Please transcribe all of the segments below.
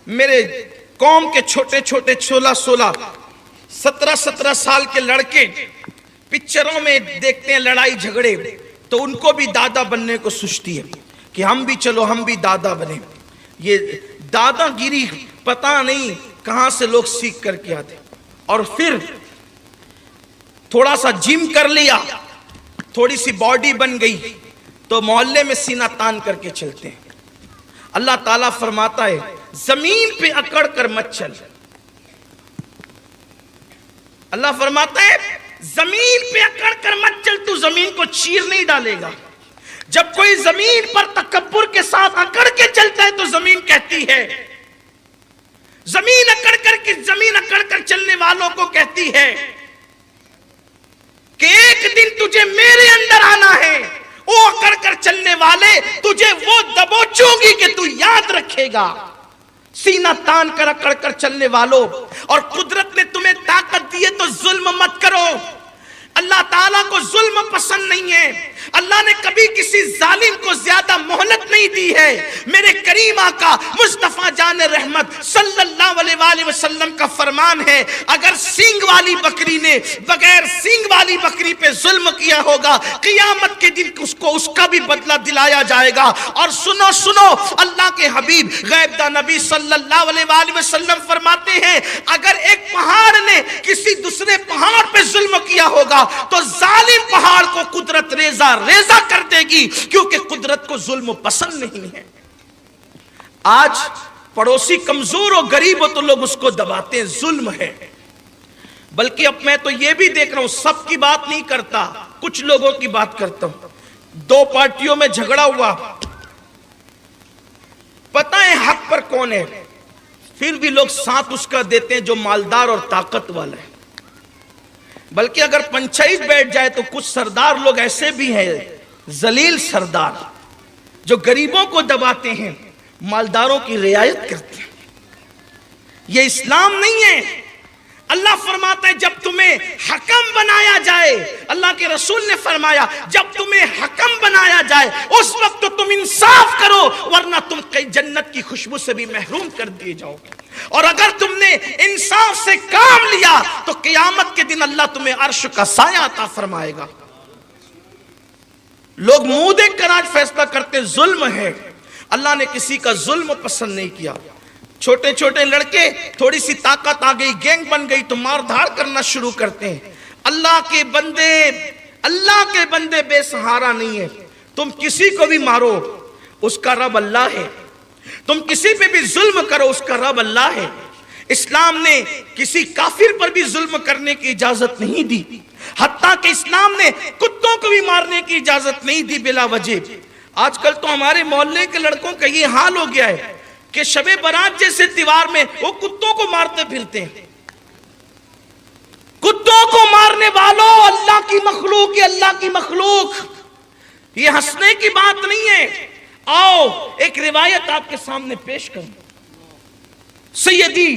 میرے قوم کے چھوٹے چھوٹے 17 سال کے لڑکے پکچروں میں دیکھتے ہیں لڑائی جھگڑے، تو ان کو بھی دادا بننے کو سوچتی ہے کہ ہم بھی دادا بنے۔ یہ دادا گیری پتہ نہیں کہاں سے لوگ سیکھ کر کے آتے، اور پھر تھوڑا سا جم کر لیا، تھوڑی سی باڈی بن گئی تو محلے میں سینہ تان کر کے چلتے ہیں۔ اللہ تعالیٰ فرماتا ہے زمین پہ اکڑ کر مت چل۔ اللہ فرماتا ہے زمین پہ اکڑ کر مت چل، تو زمین کو چیر نہیں ڈالے گا۔ جب کوئی زمین پر تکبر کے ساتھ اکڑ کے چلتا ہے تو زمین کہتی ہے، زمین اکڑ کر چلنے والوں کو کہتی ہے کہ ایک دن تجھے میرے اندر آنا ہے۔ وہ اکڑ کر چلنے والے تجھے وہ دبوچوں گی کہ تو یاد رکھے گا۔ سینہ تان کر اکڑ کر چلنے والوں، اور قدرت نے تمہیں طاقت دی ہے تو ظلم مت کرو۔ اللہ تعالیٰ کو ظلم پسند نہیں ہے، اللہ نے کبھی کسی ظالم کو زیادہ مہلت نہیں دی ہے۔ میرے کریم آقا مصطفیٰ جان رحمت صلی اللہ علیہ وآلہ وسلم کا فرمان ہے، اگر سینگ والی بکری نے بغیر سینگ والی بکری پہ ظلم کیا ہوگا، قیامت کے دن اس کا بھی بدلہ دلایا جائے گا۔ اور سنو اللہ کے حبیب غیب دا نبی صلی اللہ علیہ وآلہ وسلم فرماتے ہیں اگر ایک پہاڑ نے کسی دوسرے پہاڑ پہ ظلم کیا ہوگا تو ظالم پہاڑ کو قدرت ریزہ کر دے گی، کیونکہ قدرت کو ظلم پسند نہیں ہے۔ آج پڑوسی کمزور و غریب ہو تو لوگ اس کو دباتے ہیں، ظلم ہے۔ بلکہ اب میں تو یہ بھی دیکھ رہا ہوں، سب کی بات نہیں کرتا، کچھ لوگوں کی بات کرتا ہوں۔ دو پارٹیوں میں جھگڑا ہوا، پتہ ہے حق پر کون ہے، پھر بھی لوگ ساتھ اس کا دیتے ہیں جو مالدار اور طاقت والا ہے۔ بلکہ اگر پنچایت بیٹھ جائے تو کچھ سردار لوگ ایسے بھی ہیں، ذلیل سردار، جو غریبوں کو دباتے ہیں، مالداروں کی رعایت کرتے ہیں۔ یہ اسلام نہیں ہے۔ اللہ فرماتا ہے جب تمہیں حکم بنایا جائے، اللہ کے رسول نے فرمایا جب تمہیں حکم بنایا جائے اس وقت تو تم انصاف کرو، ورنہ تم جنت کی خوشبو سے بھی محروم کر دیے جاؤ گے۔ اور اگر تم نے انصاف سے کام لیا تو قیامت کے دن اللہ تمہیں عرش کا سایہ عطا فرمائے گا۔ لوگ منہ دیکھ کر آج فیصلہ کرتے ظلم ہے، اللہ نے کسی کا ظلم پسند نہیں کیا۔ چھوٹے چھوٹے لڑکے تھوڑی سی طاقت آ گئی، گینگ بن گئی تو مار دھاڑ کرنا شروع کرتے ہیں۔ اللہ کے بندے بے سہارا نہیں ہے۔ تم کسی کو بھی مارو اس کا رب اللہ ہے، تم کسی پہ بھی ظلم کرو اس کا رب اللہ ہے۔ اسلام نے کسی کافر پر بھی ظلم کرنے کی اجازت نہیں دی، حتیٰ کہ اسلام نے کتوں کو بھی مارنے کی اجازت نہیں دی بلا وجہ۔ آج کل تو ہمارے محلے کے لڑکوں کا یہ حال ہو گیا ہے کہ شب برات جیسے تیوہار میں وہ کتوں کو مارتے پھرتے ہیں۔ کتوں کو مارنے والوں، اللہ کی مخلوق ہے، اللہ کی مخلوق، یہ ہنسنے کی بات نہیں ہے۔ آؤ ایک روایت آپ کے سامنے پیش کروں۔ سیدی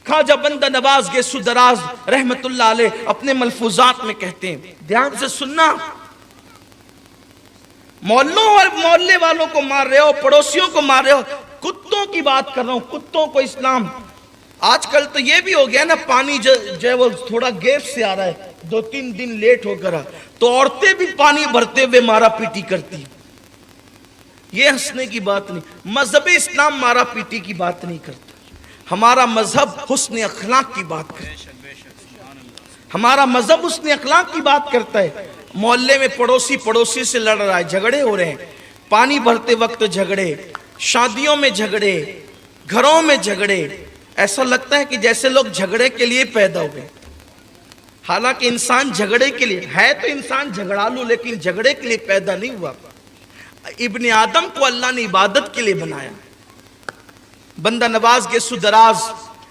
خواجہ بندہ نواز گیسو دراز رحمت اللہ علیہ اپنے ملفوظات میں کہتے ہیں، دھیان سے سننا، محلوں اور محلے والوں کو مار رہے ہو، پڑوسیوں کو مار رہے ہو، کتوں کی بات کر رہا ہوں، کتوں کو اسلام۔ آج کل تو یہ بھی ہو گیا نا، پانی جو ہے وہ تھوڑا گیپ سے آ رہا ہے، 2-3 دن لیٹ ہو کر تو عورتیں بھی پانی بھرتے ہوئے مارا پیٹی کرتی۔ یہ ہنسنے کی بات نہیں، مذہب اسلام مارا پیٹی کی بات نہیں کرتا، ہمارا مذہب حسن اخلاق کی بات کرتا ہے۔ ہمارا مذہب حسن اخلاق کی بات کرتا ہے۔ محلے میں پڑوسی سے لڑ رہا ہے، جھگڑے ہو رہے ہیں، پانی بھرتے وقت جھگڑے، شادیوں میں جھگڑے، گھروں میں جھگڑے، ایسا لگتا ہے کہ جیسے لوگ جھگڑے کے لیے پیدا ہوئے، حالانکہ انسان جھگڑے کے لیے ہے، تو انسان جھگڑالو لیکن جھگڑے کے لیے پیدا نہیں ہوا۔ ابن آدم کو اللہ نے عبادت کے لیے بنایا۔ بندہ نواز گیسو دراز،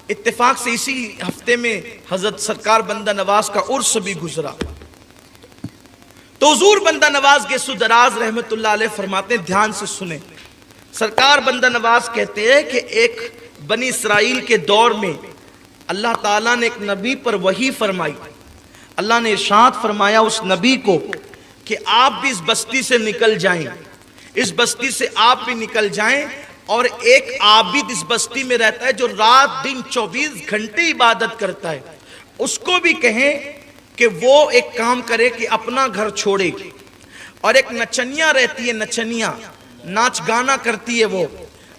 اتفاق سے اسی ہفتے میں حضرت سرکار بندہ نواز کا عرس بھی گزرا، تو حضور بندہ نواز گیسو دراز رحمت اللہ علیہ فرماتے ہیں، دھیان سے سنیں۔ سرکار بندہ نواز کہتے ہیں کہ ایک بنی اسرائیل کے دور میں اللہ تعالیٰ نے ایک نبی پر وحی فرمائی۔ اللہ نے ارشاد فرمایا اس نبی کو کہ آپ بھی اس بستی سے نکل جائیں، اس بستی سے آپ بھی نکل جائیں، اور ایک عابد اس بستی میں رہتا ہے جو رات دن 24 گھنٹے عبادت کرتا ہے، اس کو بھی کہیں کہ وہ ایک کام کرے کہ اپنا گھر چھوڑے. اور ایک نچنیا رہتی ہے، نچنیا ناچ گانا کرتی ہے،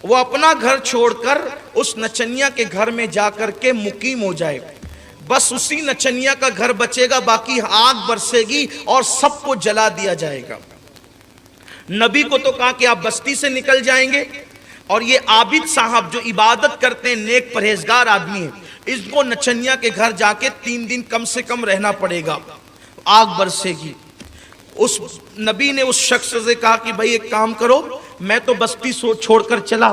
وہ اپنا گھر چھوڑ کر اس نچنیا کے گھر میں جا کر کے مقیم ہو جائے. بس اسی نچنیا کا گھر بچے گا، باقی آگ برسے گی اور سب کو جلا دیا جائے گا. نبی کو تو کہا کہ آپ بستی سے نکل جائیں گے، اور یہ عابد صاحب جو عبادت کرتے ہیں، نیک پرہیزگار آدمی ہیں، اس کو نچنیا کے گھر جا کے 3 دن کم سے کم رہنا پڑے گا، آگ برسے گی. اس نبی نے اس شخص سے کہا کہ بھائی ایک کام کرو، میں تو بستی چھوڑ کر چلا،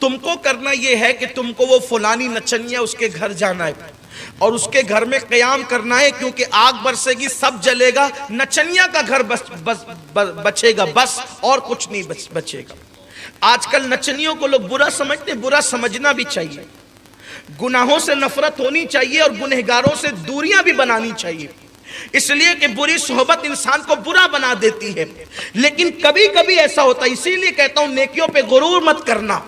تم کو کرنا یہ ہے کہ تم کو وہ فلانی نچنیا اس کے گھر جانا ہے اور اس کے گھر میں قیام کرنا ہے، کیونکہ آگ برسے گی، سب جلے گا، نچنیا کا گھر بچے گا بس، اور کچھ نہیں بچے گا. آج کل نچنیوں کو لوگ برا سمجھتے، برا سمجھنا بھی چاہیے. گناہوں سے نفرت ہونی چاہیے اور گنہگاروں سے دوریاں بھی بنانی چاہیے، اس لیے کہ بری صحبت انسان کو برا بنا دیتی ہے. لیکن کبھی کبھی ایسا ہوتا ہے، اسی لیے کہتا ہوں نیکیوں پہ غرور مت کرنا.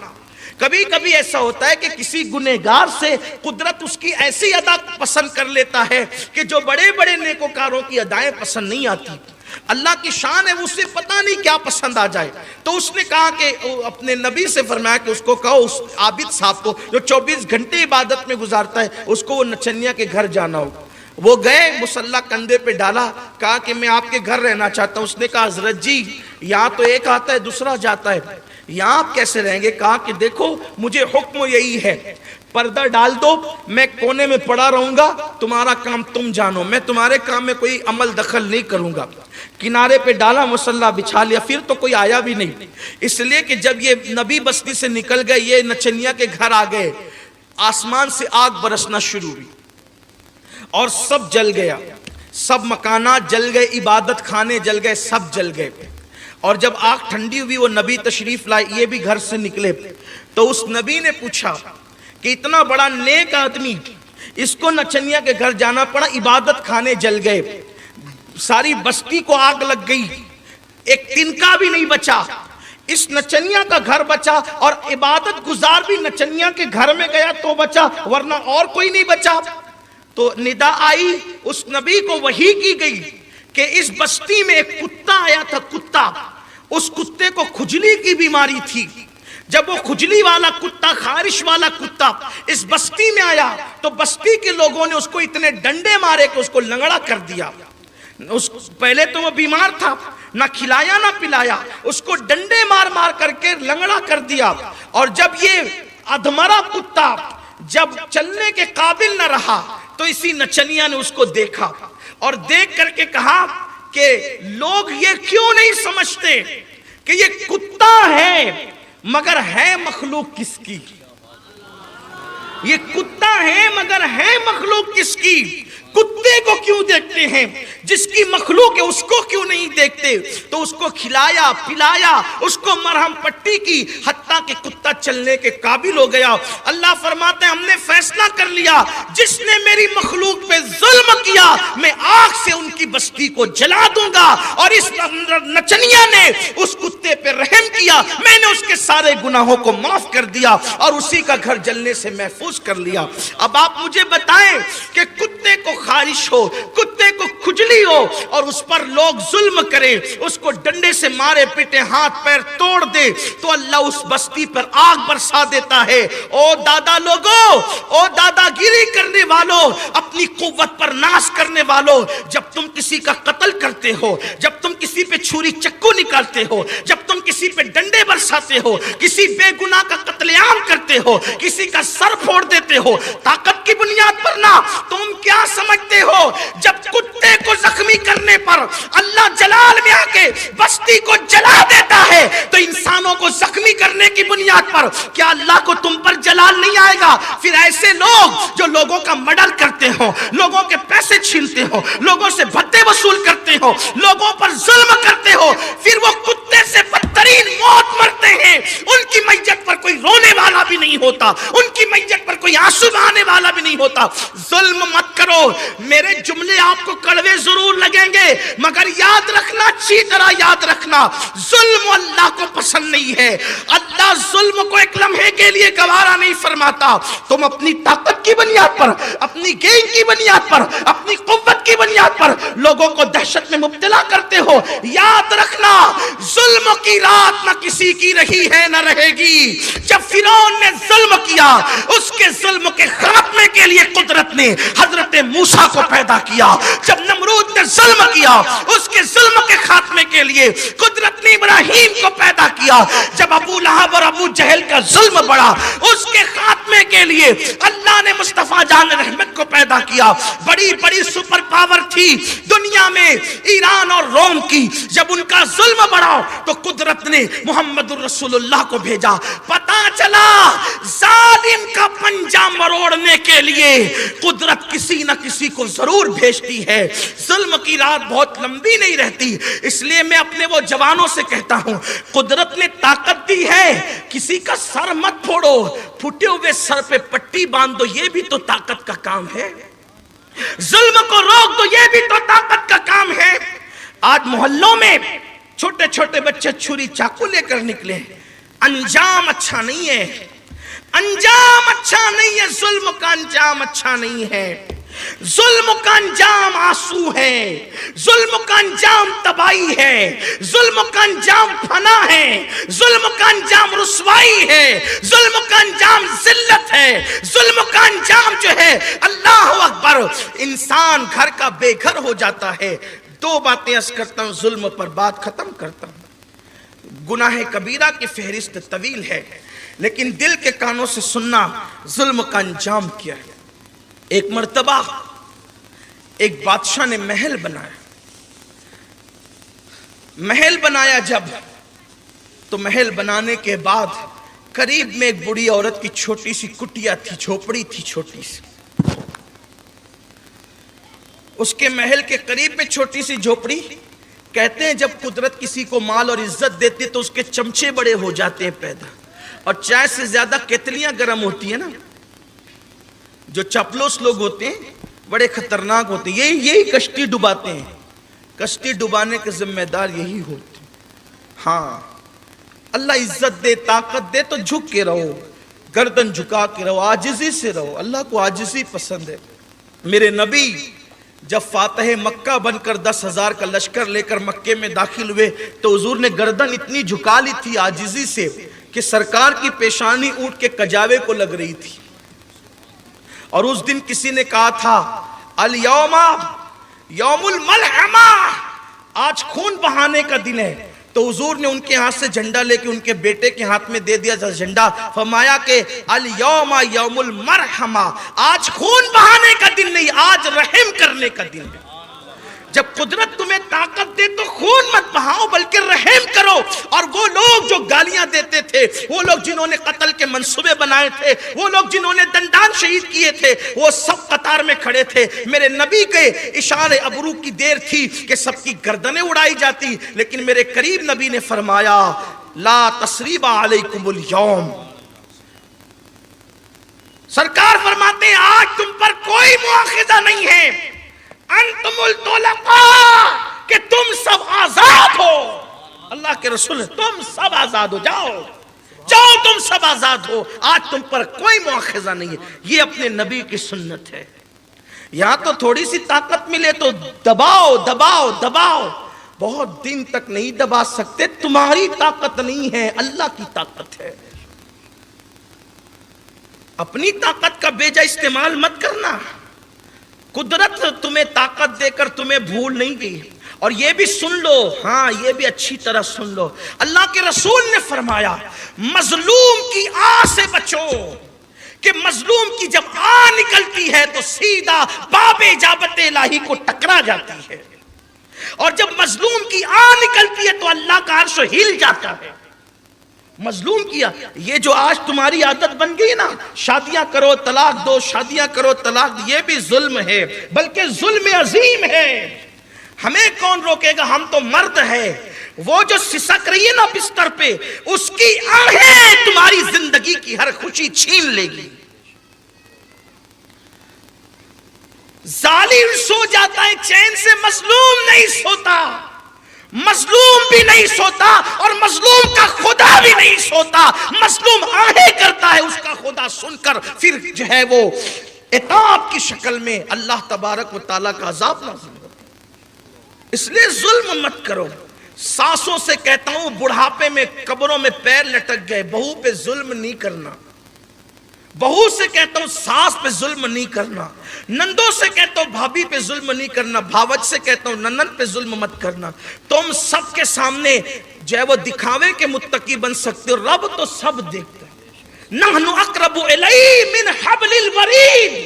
کبھی کبھی ایسا ہوتا ہے کہ کسی گنہگار سے قدرت اس کی ایسی ادا پسند کر لیتا ہے کہ جو بڑے بڑے نیکوکاروں کی ادائیں پسند نہیں آتی. اللہ کی شان ہے، اسے پتہ نہیں کیا پسند آ جائے. تو اس نے کہا کہ اپنے نبی سے فرمایا کہ اس کو کہو، اس عابد صاحب کو جو 24 گھنٹے عبادت میں گزارتا ہے، اس کو وہ نچنیا کے گھر جانا ہو. وہ گئے، مصلی کندھے پہ ڈالا، کہا کہ میں آپ کے گھر رہنا چاہتا ہوں. اس نے کہا حضرت جی یہاں تو ایک آتا ہے دوسرا جاتا ہے، یہاں آپ کیسے رہیں گے؟ کہا کہ دیکھو مجھے حکم یہی ہے، پردہ ڈال دو، میں کونے میں پڑا رہوں گا، تمہارا کام تم جانو، میں تمہارے کام میں کوئی عمل دخل نہیں کروں گا. کنارے پہ ڈالا، مصلی بچھا لیا. پھر تو کوئی آیا بھی نہیں، اس لیے کہ جب یہ نبی بستی سے نکل گئے، یہ نچنیا کے گھر آ گئے، آسمان سے آگ برسنا شروع ہوئی اور سب جل گیا، سب مکانات جل گئے، عبادت خانے جل گئے، سب جل گئے. اور جب آگ ٹھنڈی ہوئی، وہ نبی تشریف لائے، یہ بھی گھر سے نکلے. تو اس نبی نے پوچھا کہ اتنا بڑا نیک آدمی، اس کو نچنیا کے گھر جانا پڑا، عبادت خانے جل گئے، ساری بستی کو آگ لگ گئی، ایک تنکا بھی نہیں بچا، اس نچنیا کا گھر بچا، اور عبادت گزار بھی نچنیا کے گھر میں گیا تو بچا، ورنہ اور کوئی نہیں بچا. تو ندا آئی، اس نبی کو وحی کی گئی کہ اس بستی میں ایک کتا آیا تھا، کتا، اس کتے کو کھجلی کی بیماری تھی. جب وہ کھجلی والا کتا، خارش والا کتا اس بستی میں آیا تو بستی کے لوگوں نے اس کو اتنے ڈنڈے مارے کہ اس کو لنگڑا کر دیا. پہلے تو وہ بیمار تھا، نہ کھلایا نہ پلایا، اس کو ڈنڈے مار مار کر کے لنگڑا کر دیا. اور جب یہ ادھمرا کتا جب چلنے کے قابل نہ رہا تو اسی نچنیا نے اس کو دیکھا اور دیکھ کر کے کہا کہ لوگ یہ کیوں نہیں سمجھتے کہ یہ کتا ہے مگر ہے مخلوق کس کی؟ یہ کتا ہے مگر ہے مخلوق کس کی؟ کتے کو کیوں دیکھتے ہیں؟ جس کی مخلوق ہے اس کو کیوں نہیں دیکھتے؟ تو اس کو کھلایا پلایا، اس کو مرہم پٹی کی، حتیٰ کہ کتا چلنے کے قابل ہو گیا. اللہ فرماتے ہیں ہم نے فیصلہ کر لیا، جس نے میری مخلوق پہ ظلم کیا میں آگ سے ان کی بستی کو جلا دوں گا. اور اس نچنیا نے اس کتے پہ رحم کیا، میں نے اس کے سارے گناہوں کو معاف کر دیا اور اسی کا گھر جلنے سے محفوظ کر لیا. اب آپ مجھے بتائیں کہ کتے کو خارش ہو، کتے کو کھجلی ہو اور اس پر لوگ ظلم کریں، اس کو ڈنڈے سے مارے پیٹے، ہاتھ پیر توڑ دے، تو اللہ اس بستی پر آگ برسا دیتا ہے. او دادا لوگوں، او دادا گیری کرنے والوں، اپنی قوت پر ناز کرنے والوں، جب تم کسی کا قتل کرتے ہو، جب تم کسی پہ چھری چکو نکالتے ہو، جب تم کسی پہ ڈنڈے برساتے ہو، کسی بے گناہ کا قتل عام کرتے ہو، کسی کا سر پھوڑ دیتے ہو طاقت کی بنیاد پر نہ، تم کیا سمجھتے ہو جب کتے کو زخمی کرنے پر اللہ جلال میں آ کے بستی کو جلا دیتا ہے تو انسانوں کو زخمی کرنے کی بنیاد پر کیا اللہ کو تم پر جلال نہیں آئے گا؟ پھر ایسے لوگ جو لوگوں کا مرڈر کرتے ہو، لوگوں کے پیسے چھینتے ہو، لوگوں سے بھتے وصول کرتے ہو، لوگوں پر ظلم کرتے ہو، پھر وہ کتے سے بدترین ترین موت مرتے ہیں ان کی میت پر کوئی رونے والا بھی نہیں ہوتا، ان کی میت پر کوئی آنسو بہانے والا بھی نہیں ہوتا۔ ظلم مت کرو۔ میرے جملے آپ کو کڑوے ضرور لگیں گے، مگر یاد رکھنا، اچھی طرح یاد رکھنا، ظلم اللہ کو پسند نہیں ہے۔ اللہ ظلم کو ایک لمحے کے لیے گوارا نہیں فرماتا۔ تم اپنی طاقت کی بنیاد پر، اپنی گینگ کی بنیاد پر، اپنی قوت کی بنیاد پر لوگوں کو دہشت میں مبتلا کرتے ہو، یاد رکھنا ظلم کی رات نہ کسی کی رہی ہے نہ رہے گی۔ جب فرعون نے ظلم کیا، اس کے ظلم کے خاتمے کے لیے قدرت نے حضرت موسیٰ کو پیدا کیا۔ جب نمرود نے ظلم کیا، اس کے ظلم کے خاتمے کے لیے قدرت نے ابراہیم کو پیدا کیا۔ جب ابو لہب اور ابو جہل کا ظلم بڑھا، اس کے خاتمے کے لیے اللہ نے مصطفیٰ جان رحمت کو پیدا کیا۔ بڑی بڑی سپر پاور تھی دنیا میں ایران اور روم کی، جب ان کا ظلم بڑھا تو قدرت نے محمد الرسول اللہ کو بھیجا۔ پتا چلا ظالم کا پنجہ مروڑنے کے لیے قدرت کسی نہ کسی کو ضرور بھیجتی ہے۔ ظلم کی رات بہت لمبی نہیں رہتی، اس لیے میں اپنے وہ جوانوں سے کہتا ہوں، قدرت نے طاقت دی ہے، کسی کا سر مت پھوڑو، پھٹے ہوئے سر پہ پٹی باندھ دو، یہ بھی تو طاقت کا کام ہے۔ ظلم کو روک دو، یہ بھی تو طاقت کا کام ہے۔ آج محلوں میں چھوٹے چھوٹے بچے چھری چاقو لے کر نکلے، انجام اچھا نہیں ہے، انجام اچھا نہیں ہے، ظلم کا انجام اچھا نہیں ہے۔ ظلم کا انجام آنسو ہے، ظلم کا انجام تباہی ہے، ظلم کا انجام فنا ہے، ظلم کا انجام رسوائی ہے، ظلم کا انجام ذلت ہے، ظلم کا انجام جو ہے اللہ اکبر، انسان گھر کا بے گھر ہو جاتا ہے۔ دو باتیں عرض کرتا ہوں، ظلم پر بات ختم کرتا ہوں۔ گناہ کبیرہ کی فہرست طویل ہے، لیکن دل کے کانوں سے سننا ظلم کا انجام کیا ہے۔ ایک مرتبہ ایک بادشاہ نے محل بنایا، محل بنایا جب تو محل بنانے کے بعد قریب میں ایک بڑی عورت کی چھوٹی سی کٹیا تھی، جھوپڑی تھی چھوٹی سی، اس کے محل کے قریب میں چھوٹی سی جھوپڑی۔ کہتے ہیں جب قدرت کسی کو مال اور عزت دیتی ہے تو اس کے چمچے بڑے ہو جاتے ہیں پیدا، اور چائے سے زیادہ کیتلیاں گرم ہوتی ہیں نا۔ جو چپلوس لوگ ہوتے ہیں بڑے خطرناک ہوتے ہیں، یہی کشتی ڈباتے ہیں، کشتی ڈبانے کے ذمہ دار یہی ہوتے ہیں۔ ہاں، اللہ عزت دے، طاقت دے تو جھک کے رہو، گردن جھکا کے رہو، عاجزی سے رہو، اللہ کو عاجزی پسند ہے۔ میرے نبی جب فاتح مکہ بن کر 10,000 کا لشکر لے کر مکے میں داخل ہوئے تو حضور نے گردن اتنی جھکا لی تھی عاجزی سے کہ سرکار کی پیشانی اونٹ کے کجاوے کو لگ رہی تھی۔ اور اس دن کسی نے کہا تھا الیوم یوم الملحمہ، آج خون بہانے کا دن ہے، تو حضور نے ان کے ہاتھ سے جھنڈا لے کے ان کے بیٹے کے ہاتھ میں دے دیا تھا جھنڈا، فرمایا کہ الیوم یوم المرحمہ، آج خون بہانے کا دن نہیں، آج رحم کرنے کا دن ہے۔ جب قدرت تمہیں طاقت دے تو خون مت بہاؤ بلکہ رحم کرو۔ اور وہ لوگ جو گالیاں دیتے تھے، وہ لوگ جنہوں نے قتل کے منصوبے بنائے تھے، وہ لوگ جنہوں نے دندان شہید کیے تھے، وہ سب قطار میں کھڑے تھے۔ میرے نبی کے اشارے ابرو کی دیر تھی کہ سب کی گردنیں اڑائی جاتی، لیکن میرے قریب نبی نے فرمایا لا تثریب علیکم اليوم، سرکار فرماتے ہیں آج تم پر کوئی مؤاخذہ نہیں ہے، انتم الطلقاء، کہ تم سب آزاد ہو۔ اللہ کے رسول تم سب آزاد ہو، جاؤ جاؤ تم سب آزاد ہو، آج تم پر کوئی مؤاخذہ نہیں ہے۔ یہ اپنے نبی کی سنت ہے۔ یہاں تو تھوڑی سی طاقت ملے تو دباؤ دباؤ دباؤ، بہت دن تک نہیں دبا سکتے، تمہاری طاقت نہیں ہے، اللہ کی طاقت ہے۔ اپنی طاقت کا بیجا استعمال مت کرنا۔ قدرت تمہیں طاقت دے کر تمہیں بھول نہیں گئی۔ اور یہ بھی سن لو، ہاں یہ بھی اچھی طرح سن لو، اللہ کے رسول نے فرمایا مظلوم کی آ سے بچو، کہ مظلوم کی جب آ نکلتی ہے تو سیدھا باب اجابت الہی کو ٹکرا جاتی ہے، اور جب مظلوم کی آ نکلتی ہے تو اللہ کا عرش ہل جاتا ہے۔ مظلوم کیا، یہ جو آج تمہاری عادت بن گئی نا، شادیاں کرو طلاق دو، شادیاں کرو طلاق دو، یہ بھی ظلم ہے، بلکہ ظلم عظیم ہے۔ ہمیں کون روکے گا، ہم تو مرد ہیں، وہ جو سسک رہی ہے نا بستر پہ، اس کی آہیں تمہاری زندگی کی ہر خوشی چھین لے گی. ظالم سو جاتا ہے چین سے، مظلوم نہیں سوتا. مظلوم بھی نہیں سوتا اور مظلوم کا خدا بھی نہیں سوتا. مظلوم آہیں کرتا ہے، اس کا خدا سن کر پھر جو ہے وہ عتاب کی شکل میں اللہ تبارک و تعالیٰ کا عذاب نازل ہوتا ہے. اس لیے ظلم مت کرو. ساسوں سے کہتا ہوں بڑھاپے میں قبروں میں پیر لٹک گئے، بہو پہ ظلم نہیں کرنا. بہو سے کہتا ہوں ساس پہ ظلم نہیں کرنا. نندوں سے کہتا ہوں بھابھی پہ ظلم نہیں کرنا. بھاوج سے کہتا ہوں ننند پہ ظلم مت کرنا. تم سب کے سامنے جو ہے وہ دکھاوے کے متقی بن سکتے ہو، رب تو سب دیکھتا ہے. نحن اقرب الیہ من حبل الورید.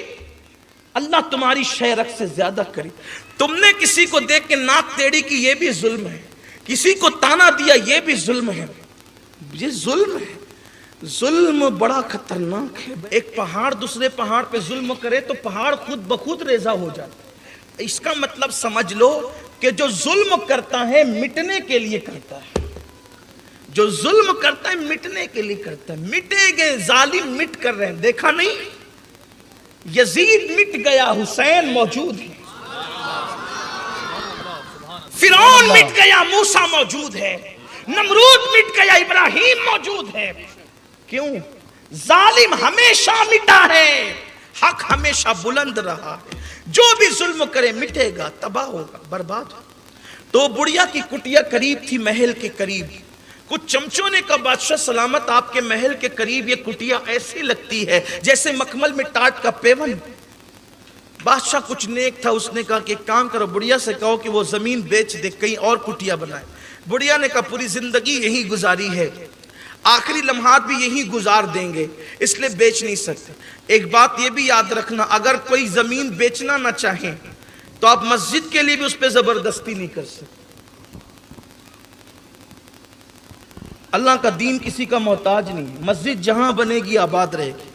اللہ تمہاری شہرک سے زیادہ قریب. تم نے کسی کو دیکھ کے ناک ٹیڑھی کی، یہ بھی ظلم ہے. کسی کو تانا دیا، یہ بھی ظلم ہے. یہ ظلم ہے. ظلم بڑا خطرناک ہے. ایک پہاڑ دوسرے پہاڑ پہ ظلم کرے تو پہاڑ خود بخود ریزہ ہو جاتا ہے. اس کا مطلب سمجھ لو کہ جو ظلم کرتا ہے مٹنے کے لیے کرتا ہے. جو ظلم کرتا ہے مٹنے کے لیے کرتا ہے. مٹے گئے ظالم، مٹ کر رہے ہیں. دیکھا نہیں، یزید مٹ گیا، حسین موجود ہے. فرعون مٹ گیا، موسیٰ موجود ہے. نمرود مٹ گیا، ابراہیم موجود ہے. کیوں؟ ظالم ہمیشہ مٹا ہے، حق ہمیشہ بلند رہا ہے. جو بھی ظلم کرے مٹے گا، تباہ ہوگا، برباد ہوگا. تو بڑھیا کی کٹیا قریب تھی، محل کے قریب. کچھ چمچوں نے کہا بادشاہ سلامت، آپ کے محل کے قریب یہ کٹیا ایسی لگتی ہے جیسے مکمل میں ٹاٹ کا پیون. بادشاہ کچھ نیک تھا، اس نے کہا کہ ایک کام کرو، بڑھیا سے کہو کہ وہ زمین بیچ دے، کہیں اور کٹیا بنائے. بڑھیا نے کہا پوری زندگی یہی گزاری ہے، آخری لمحات بھی یہی گزار دیں گے، اس لیے بیچ نہیں سکتے. ایک بات یہ بھی یاد رکھنا، اگر کوئی زمین بیچنا نہ چاہیں تو آپ مسجد کے لیے بھی اس پہ زبردستی نہیں کر سکتے. اللہ کا دین کسی کا محتاج نہیں. مسجد جہاں بنے گی آباد رہے گی.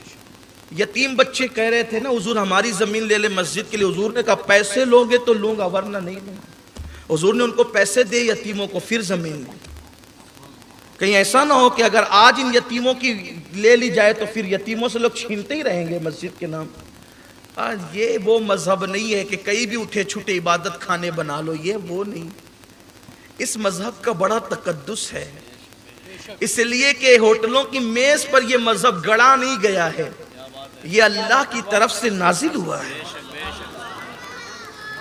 یتیم بچے کہہ رہے تھے نا حضور ہماری زمین لے لے مسجد کے لیے. حضور نے کہا پیسے لو گے تو لوں گا ورنہ نہیں لوں گا. حضور نے ان کو پیسے دے یتیموں کو، پھر زمین لی. کہیں ایسا نہ ہو کہ اگر آج ان یتیموں کی لے لی جائے تو پھر یتیموں سے لوگ چھینتے ہی رہیں گے مسجد کے نام. آج یہ وہ مذہب نہیں ہے کہ کہیں بھی اٹھے چھٹے عبادت خانے بنا لو، یہ وہ نہیں. اس مذہب کا بڑا تقدس ہے، اس لیے کہ ہوٹلوں کی میز پر یہ مذہب گڑا نہیں گیا ہے، یہ اللہ کی طرف سے نازل ہوا ہے.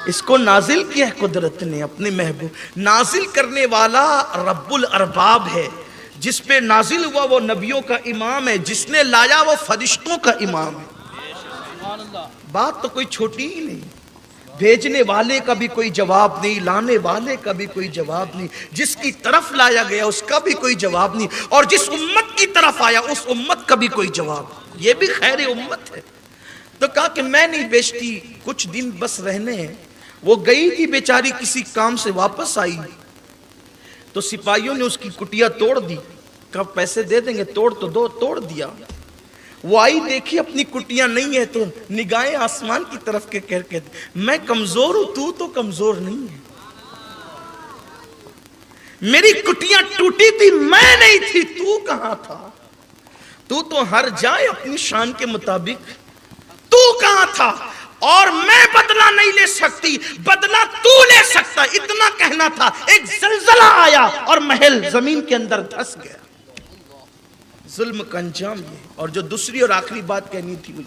اس کو نازل کیا ہے قدرت نے اپنے محبوب. نازل کرنے والا رب الارباب ہے. جس پہ نازل ہوا وہ نبیوں کا امام ہے، جس نے لایا وہ فرشتوں کا امام ہے. بات تو کوئی چھوٹی ہی نہیں. بھیجنے والے کا بھی کوئی جواب نہیں، لانے والے کا بھی کوئی جواب نہیں، جس کی طرف لایا گیا اس کا بھی کوئی جواب نہیں، اور جس امت کی طرف آیا اس امت کا بھی کوئی جواب. یہ بھی خیر امت ہے. تو کہا کہ میں نہیں بیچتی، کچھ دن بس رہنے ہیں. وہ گئی تھی بیچاری، کسی کام سے واپس آئی تو سپاہیوں نے اس کی کٹیا توڑ دی. کہا پیسے دے دیں گے، توڑ تو دو. توڑ دیا. وہ آئی، دیکھی اپنی کٹیاں نہیں ہے تو نگاہیں آسمان کی طرف کے کہتے میں کمزور ہوں، تو کمزور نہیں ہے. میری کٹیاں ٹوٹی تھی، میں نہیں تھی، تو کہاں تھا؟ تو ہر جائے اپنی شان کے مطابق. تو کہاں تھا؟ اور میں بدلہ نہیں لے سکتی، بدلہ تو لے سکتا. اتنا کہنا تھا. ایک زلزلہ آیا اور محل زمین کے اندر دھس گیا. ظلم کا انجام یہ. اور جو دوسری اور آخری بات کہنی تھی وہ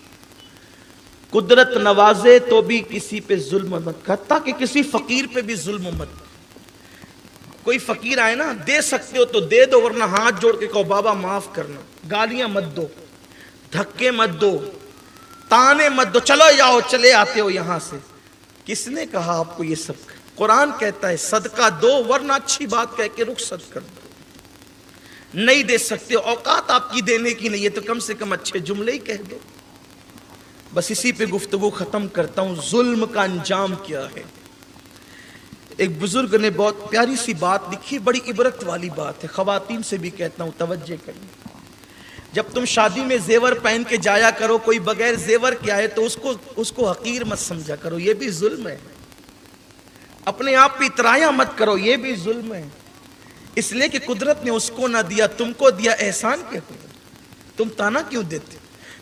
قدرت نوازے تو بھی کسی پہ ظلم مت، حتیٰ کہ کسی فقیر پہ بھی ظلم مت. کوئی فقیر آئے نا، دے سکتے ہو تو دے دو، ورنہ ہاتھ جوڑ کے کہو بابا معاف کرنا. گالیاں مت دو، دھکے مت دو، تانے مت دو. چلو جاؤ، چلے آتے ہو یہاں سے. کس نے کہا آپ کو یہ سب؟ قرآن کہتا ہے صدقہ دو، ورنہ اچھی بات کہہ کے رخصت کر دو. نہیں دے سکتے، اوقات آپ کی دینے کی نہیں ہے تو کم سے کم اچھے جملے ہی کہہ دو. بس اسی پہ گفتگو ختم کرتا ہوں. ظلم کا انجام کیا ہے؟ ایک بزرگ نے بہت پیاری سی بات لکھی، بڑی عبرت والی بات ہے. خواتین سے بھی کہتا ہوں توجہ کریں. جب تم شادی میں زیور پہن کے جایا کرو، کوئی بغیر زیور کے آئے تو اس کو حقیر مت سمجھا کرو، یہ بھی ظلم ہے. اپنے آپ پہ اترایا مت کرو، یہ بھی ظلم ہے. اس لیے کہ قدرت نے اس کو نہ دیا، تم کو دیا، احسان کیا قدرت؟ تم تانا کیوں دیتے؟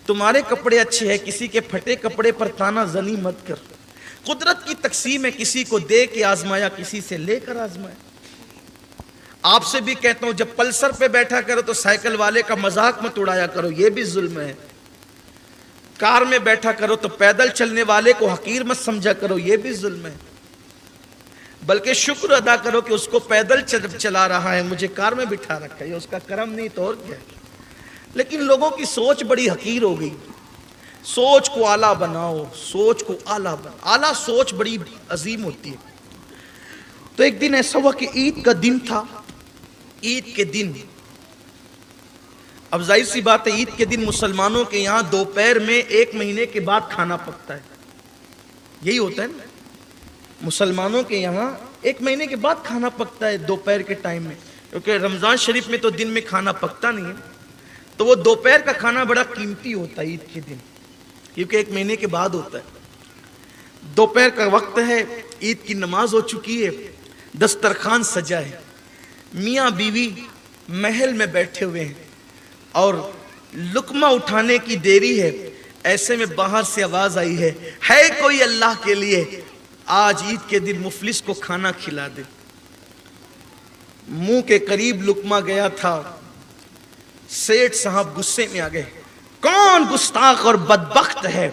تمہارے کپڑے اچھے ہیں، کسی کے پھٹے کپڑے پر تانا زنی مت کر۔ قدرت کی تقسیم ہے، کسی کو دے کے آزمایا، کسی سے لے کر آزمایا۔ آپ سے بھی کہتا ہوں، جب پلسر پہ بیٹھا کرو تو سائیکل والے کا مذاق مت اڑایا کرو، یہ بھی ظلم ہے۔ کار میں بیٹھا کرو تو پیدل چلنے والے کو حقیر مت سمجھا کرو، یہ بھی ظلم ہے۔ بلکہ شکر ادا کرو کہ اس کو پیدل چلا رہا ہے، مجھے کار میں بٹھا رکھا ہے، یہ اس کا کرم نہیں تو اور کیا ہے۔ لیکن لوگوں کی سوچ بڑی حقیر ہو گئی۔ سوچ کو اعلیٰ بناؤ، سوچ کو اعلیٰ بناؤ، اعلیٰ سوچ بڑی عظیم ہوتی ہے۔ تو ایک دن ایسا ہوا کہ عید کا دن تھا۔ عید کے دن، اب ظاہر سی بات ہے، عید کے دن مسلمانوں کے یہاں دوپہر میں 1 مہینے کے بعد کھانا پکتا ہے، یہی ہوتا ہے نا، مسلمانوں کے یہاں 1 مہینے کے بعد کھانا پکتا ہے دوپہر کے ٹائم میں، کیونکہ رمضان شریف میں تو دن میں کھانا پکتا نہیں ہے، تو وہ دوپہر کا کھانا بڑا قیمتی ہوتا ہے عید کے دن، کیونکہ 1 مہینے کے بعد ہوتا ہے۔ دوپہر کا وقت ہے، عید کی نماز ہو چکی ہے، دسترخوان سجا ہے، میاں بیوی محل میں بیٹھے ہوئے ہیں اور لقمہ اٹھانے کی دیری ہے۔ ایسے میں باہر سے آواز آئی ہے کوئی اللہ کے لیے آج عید کے دن مفلس کو کھانا کھلا دے۔ منہ کے قریب لقمہ گیا تھا، سیٹھ صاحب غصے میں آ گئے، کون گستاخ اور بدبخت ہے،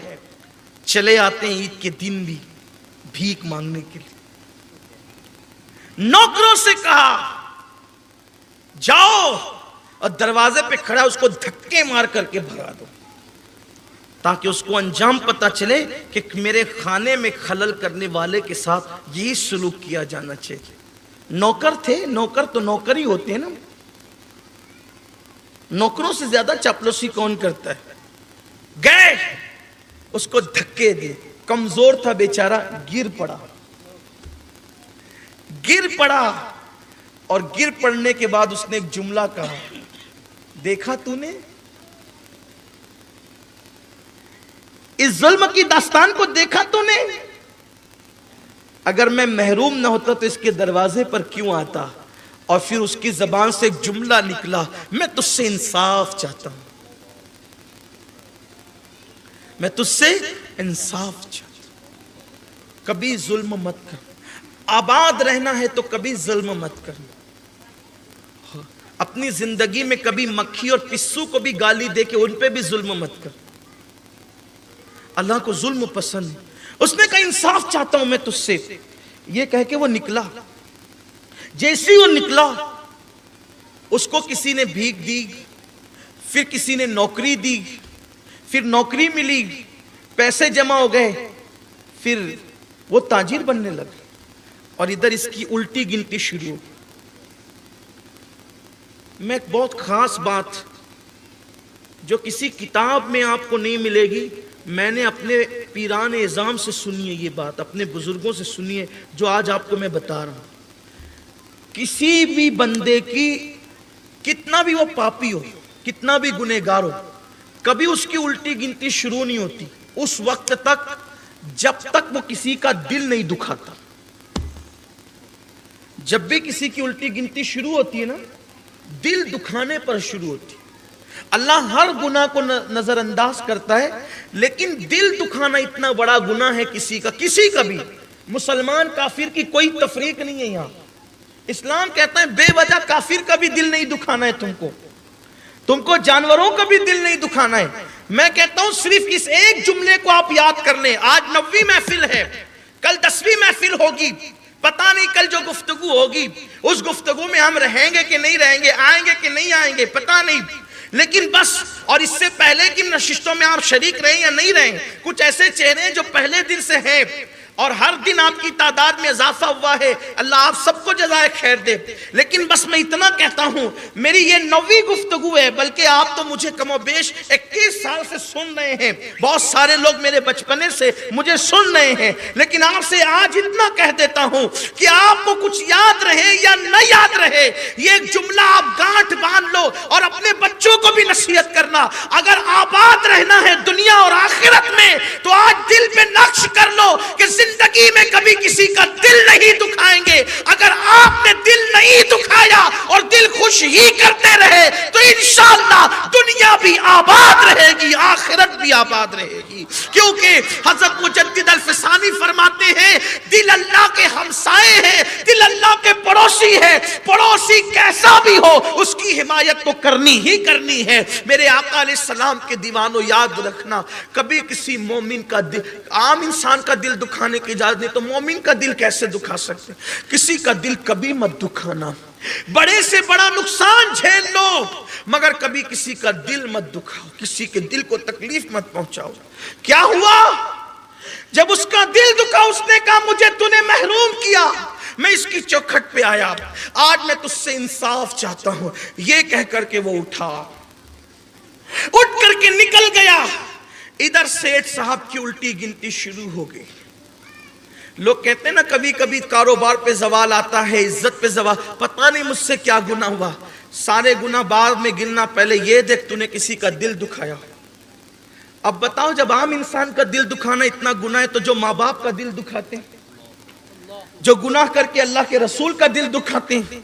چلے آتے ہیں عید کے دن بھی بھیک مانگنے کے لیے۔ نوکروں سے کہا جاؤ اور دروازے پہ کھڑا اس کو دھکے مار کر کے بھگا دو، تاکہ اس کو انجام پتا چلے کہ میرے کھانے میں خلل کرنے والے کے ساتھ یہی سلوک کیا جانا چاہیے۔ نوکر تھے، نوکر تو نوکر ہی ہوتے ہیں نا، نوکروں سے زیادہ چاپلوسی کون کرتا ہے؟ گئے اس کو دھکے دے، کمزور تھا بیچارہ، گر پڑا اور گر پڑنے کے بعد اس نے ایک جملہ کہا، دیکھا تو نے اس ظلم کی داستان کو، دیکھا تو نے، اگر میں محروم نہ ہوتا تو اس کے دروازے پر کیوں آتا؟ اور پھر اس کی زبان سے ایک جملہ نکلا، میں تجھ سے انصاف چاہتا ہوں، میں تجھ سے انصاف چاہتا ہوں، کبھی ظلم مت کر، آباد رہنا ہے تو کبھی ظلم مت کرنا، اپنی زندگی میں کبھی مکھی اور پسو کو بھی گالی دے کے ان پہ بھی ظلم مت کر۔ اللہ کو ظلم پسند ہے۔ اس نے کہا انصاف چاہتا ہوں میں تجھ سے، یہ کہہ کے وہ نکلا۔ جیسے وہ نکلا اس کو کسی نے بھیک دی، پھر کسی نے نوکری دی، پھر نوکری ملی، پیسے جمع ہو گئے، پھر وہ تاجر بننے لگا، اور ادھر اس کی الٹی گنتی شروع ہو۔ میں ایک بہت خاص بات جو کسی کتاب میں آپ کو نہیں ملے گی، میں نے اپنے پیران اعظام سے سنی ہے، یہ بات اپنے بزرگوں سے سنی ہے، جو آج آپ کو میں بتا رہا ہوں۔ کسی بھی بندے کی کتنا بھی وہ پاپی ہو، کتنا بھی گنہگار ہو، کبھی اس کی الٹی گنتی شروع نہیں ہوتی اس وقت تک جب تک وہ کسی کا دل نہیں دکھاتا۔ جب بھی کسی کی الٹی گنتی شروع ہوتی ہے نا، دل دکھانے پر شروع ہوتی ہے۔ اللہ ہر گناہ کو نظر انداز کرتا ہے، لیکن دل دکھانا اتنا بڑا گناہ ہے کسی کا بھی۔ مسلمان کافر کی کوئی تفریق نہیں ہے یہاں۔ اسلام کہتا ہے بے وجہ کافر کا بھی دل نہیں دکھانا ہے، تم کو جانوروں کا بھی دل نہیں دکھانا ہے۔ میں کہتا ہوں صرف اس ایک جملے کو آپ یاد کر لیں۔ آج 9ویں محفل ہے، کل 10ویں محفل ہوگی، پتہ نہیں کل جو گفتگو ہوگی اس گفتگو میں ہم رہیں گے کہ نہیں رہیں گے، آئیں گے کہ نہیں آئیں گے، پتہ نہیں، لیکن بس، اور اس سے پہلے کی نشستوں میں آپ شریک رہیں یا نہیں رہیں، کچھ ایسے چہرے ہیں جو پہلے دن سے ہیں اور ہر دن آپ کی تعداد میں اضافہ ہوا ہے، اللہ آپ سب کو جزائے خیر دے۔ لیکن بس میں اتنا کہتا ہوں، میری یہ 9ویں گفتگو ہے، بلکہ آپ تو مجھے کم و بیش 21 سال سے سن رہے ہیں، بہت سارے لوگ میرے بچپنے سے مجھے سن رہے ہیں، لیکن آپ سے آج اتنا کہہ دیتا ہوں کہ آپ کو کچھ یاد رہے یا نہ یاد رہے، یہ ایک جملہ آپ گانٹھ باندھ لو اور اپنے بچوں کو بھی نصیحت کرنا، اگر آباد رہنا ہے دنیا اور آخرت میں تو آج دل پہ نقش کر لو کہ زندگی زندگی میں کبھی کسی کا دل نہیں دکھائیں گے۔ اگر آپ نے دل نہیں دکھایا اور دل خوش ہی کرتے رہے تو انشاءاللہ دنیا بھی آباد رہے گی، آخرت بھی آباد رہے گی۔ کیونکہ حضرت مجدد الفسانی فرماتے ہیں دل اللہ کے ہمسائے ہیں، دل اللہ کے پڑوسی ہے، پڑوسی کیسا بھی ہو اس کی حمایت تو کرنی ہی کرنی ہے۔ میرے آقا علیہ السلام کے دیوانوں یاد رکھنا، کبھی کسی مومن کا دل، عام انسان کا دل دکھانے کی اجازت نہیں تو مومن کا دل کیسے دکھا سکتے؟ کسی کا دل کبھی مت دکھانا، بڑے سے بڑا نقصان جھیل لو مگر کبھی کسی کا دل مت دکھاؤ، کسی کے دل کو تکلیف مت پہنچاؤ۔ کیا ہوا؟ جب اس کا دل دکھا اس نے کہا مجھے تو نے محروم کیا، میں اس کی چوکھٹ پہ آیا، آج میں تجھ سے انصاف چاہتا ہوں۔ یہ کہہ کر کے وہ اٹھا، اٹھ کر کے نکل گیا۔ ادھر سیٹھ صاحب کی الٹی گنتی شروع ہو گئی۔ لوگ کہتے ہیں نا کبھی کبھی کاروبار پہ زوال آتا ہے، عزت پہ زوال، پتہ نہیں مجھ سے کیا گناہ ہوا، سارے گناہ بعد میں گننا، پہلے یہ دیکھ تو نے کسی کا دل دکھایا۔ اب بتاؤ جب عام انسان کا دل دکھانا اتنا گناہ ہے تو جو ماں باپ کا دل دکھاتے ہیں، جو گناہ کر کے اللہ کے رسول کا دل دکھاتے ہیں،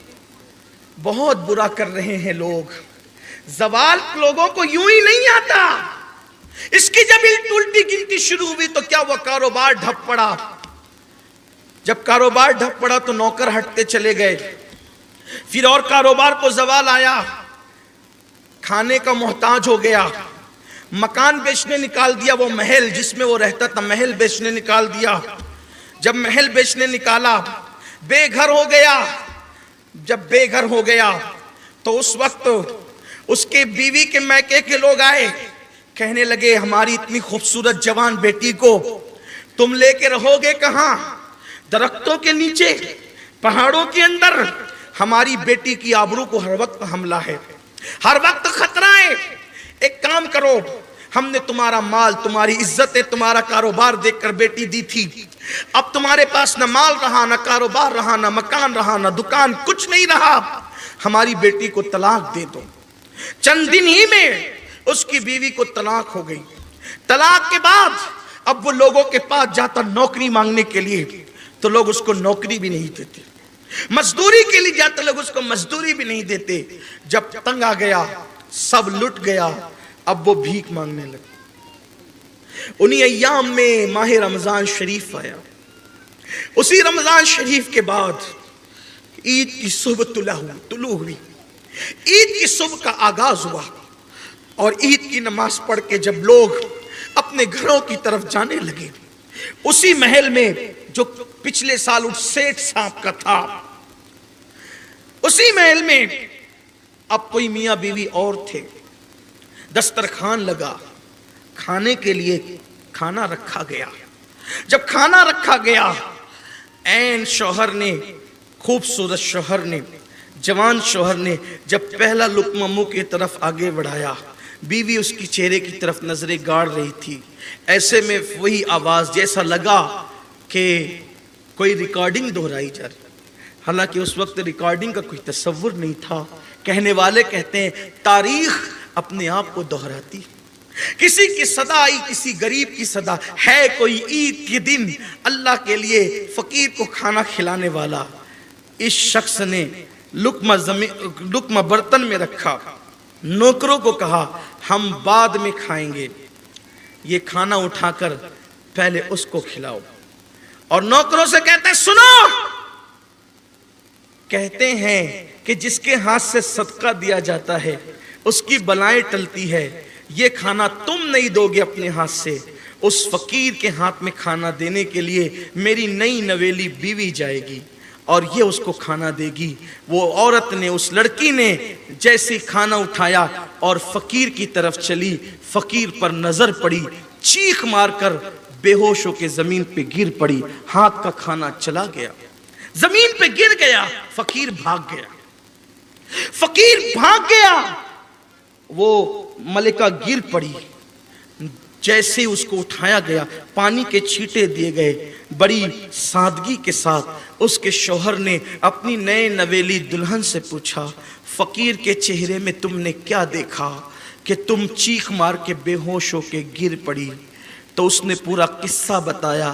بہت برا کر رہے ہیں لوگ۔ زوال لوگوں کو یوں ہی نہیں آتا۔ اس کی جب الٹی گنتی شروع ہوئی تو کیا وہ کاروبار ڈھپ پڑا۔ جب کاروبار ڈھپ پڑا تو نوکر ہٹتے چلے گئے، پھر اور کاروبار کو زوال آیا، کھانے کا محتاج ہو گیا، مکان بیچنے نکال دیا، وہ محل جس میں وہ رہتا تھا محل بیچنے نکال دیا۔ جب محل بیچنے نکالا بے گھر ہو گیا۔ جب بے گھر ہو گیا تو اس وقت اس کے بیوی کے میکے کے لوگ آئے، کہنے لگے ہماری اتنی خوبصورت جوان بیٹی کو تم لے کے رہو گے کہاں؟ درختوں کے نیچے، پہاڑوں کے اندر؟ ہماری بیٹی کی آبرو کو ہر وقت حملہ ہے، ہر وقت خطرہ ہے۔ ایک کام کرو، ہم نے تمہارا مال، تمہاری عزتیں، تمہارا کاروبار دیکھ کر بیٹی دی تھی، اب تمہارے پاس نہ مال رہا، نہ کاروبار رہا، نہ مکان رہا، نہ دکان، کچھ نہیں رہا، ہماری بیٹی کو طلاق دے دو۔ چند دن ہی میں اس کی بیوی کو طلاق ہو گئی۔ طلاق کے بعد اب وہ لوگوں کے پاس جاتا نوکری مانگنے کے لیے تو لوگ اس کو نوکری بھی نہیں دیتے، مزدوری کے لیے جاتا لوگ اس کو مزدوری بھی نہیں دیتے۔ جب تنگ آ گیا، سب لٹ گیا، اب وہ بھیک مانگنے لگے۔ انہی ایام میں ماہ رمضان شریف آیا۔ اسی رمضان شریف کے بعد عید کی صبح طلوع ہوئی، عید کی صبح کا آغاز ہوا، اور عید کی نماز پڑھ کے جب لوگ اپنے گھروں کی طرف جانے لگے، اسی محل میں جو پچھلے سال اس سیٹھ صاحب کا تھا، اسی محل میں اب کوئی میاں بیوی اور تھے۔ دسترخوان لگا، کھانے کے لیے کھانا رکھا گیا۔ جب کھانا رکھا گیا، عین شوہر نے، خوبصورت شوہر نے، جوان شوہر نے جب پہلا لقمہ منہ کی طرف آگے بڑھایا، بیوی اس کی چہرے کی طرف نظریں گاڑ رہی تھی۔ ایسے میں وہی آواز، جیسا لگا کہ کوئی ریکارڈنگ دہرائی جا رہی، حالانکہ اس وقت ریکارڈنگ کا کوئی تصور نہیں تھا۔ کہنے والے کہتے ہیں تاریخ اپنے آپ کو دہراتی، کسی کی صدا آئی، کسی غریب کی صدا ہے، کوئی عید کے دن اللہ کے لیے فقیر کو کھانا کھلانے والا۔ اس شخص نے لقمہ برتن میں رکھا، نوکروں کو کہا ہم بعد میں کھائیں گے، یہ کھانا اٹھا کر پہلے اس کو کھلاؤ، اور نوکروں سے کہتے ہیں سنو، کہتے ہیں کہ جس کے ہاتھ سے صدقہ دیا جاتا ہے اس کی بلائیں ٹلتی ہے، یہ کھانا تم نہیں دو گے اپنے ہاتھ سے، اس فقیر کے ہاتھ میں کھانا دینے کے لیے میری نئی نویلی بیوی جائے گی اور یہ اس کو کھانا دے گی۔ وہ عورت نے، اس لڑکی نے جیسے کھانا اٹھایا اور فقیر کی طرف چلی، فقیر پر نظر پڑی، چیخ مار کر بے ہوش ہو کے زمین پہ گر پڑی، ہاتھ کا کھانا چلا گیا، زمین پہ گر گیا، فقیر بھاگ گیا، فقیر بھاگ گیا، وہ ملکہ گر پڑی، جیسے اس کو اٹھایا گیا، پانی کے چھینٹے دیے گئے، بڑی سادگی کے ساتھ اس کے شوہر نے اپنی نئے نویلی دلہن سے پوچھا فقیر کے چہرے میں تم نے کیا دیکھا کہ تم چیخ مار کے بے ہوش ہو کے گر پڑی؟ تو اس نے پورا قصہ بتایا،